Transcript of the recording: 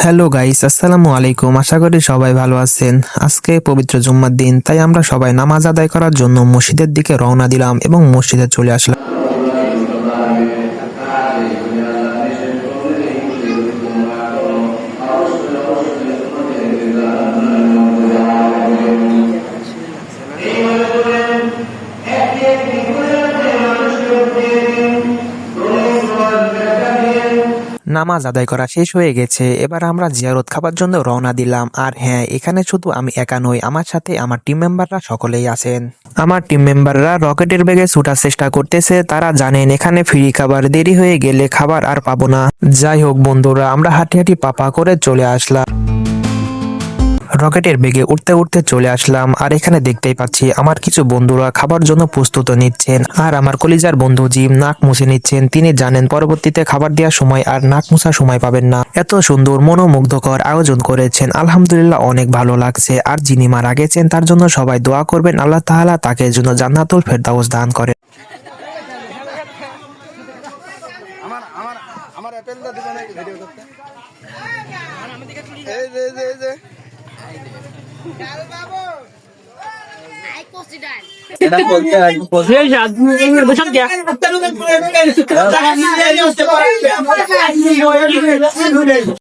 Hello guys, আসসালামু আলাইকুম। আশা করি সবাই ভালো আছেন। আজকে পবিত্র জুম্মার দিন, তাই আমরা সবাই নামাজ আদায় করার জন্য মসজিদের দিকে রওনা দিলাম এবং মসজিদে চলে আসলাম। নামাজ আদায় করা শেষ হয়ে গেছে, এবার আমরা জিয়ারত খাবার জন্য রওনা দিলাম। আর হ্যাঁ, এখানে শুধু আমি একা নই, আমার সাথে আমার টিম মেম্বাররা সকলেই আছেন। আমার টিম মেম্বাররা রকেটের বেগে ছুটার চেষ্টা করতেছে। তারা জানেন এখানে ফ্রি খাবার, দেরি হয়ে গেলে খাবার আর পাবো না। যাই হোক বন্ধুরা, আমরা হাঁটি হাঁটি পাপা করে চলে আসলাম। রকেটের বেগে উঠতে উঠতে চলে আসলাম। আর এখানে দেখতেই পাচ্ছি আমার কিছু বন্ধুরা খাবার জন্য প্রস্তুত নিচ্ছেন, আর আমার কলিজার বন্ধু জিম নাক মুছে নিচ্ছেন। তিনি জানেন পরবর্তীতে খাবার দেওয়ার সময় আর নাক মুছার সময় পাবেন না। এত সুন্দর মনোমুগ্ধকর আয়োজন করেছেন, আলহামদুলিল্লাহ অনেক ভালো লাগছে। আর যিনি মারা গেছেন তার জন্য সবাই দোয়া করবেন, আল্লাহ তাআলা তাকে জন্য জান্নাতুল ফেরদাউস দান করেন। আমার আমার আমার অ্যাপেলটা দিবেন ভিডিও করতে। এই যে এই যে এটা বলতে হয় বসে বসে क्या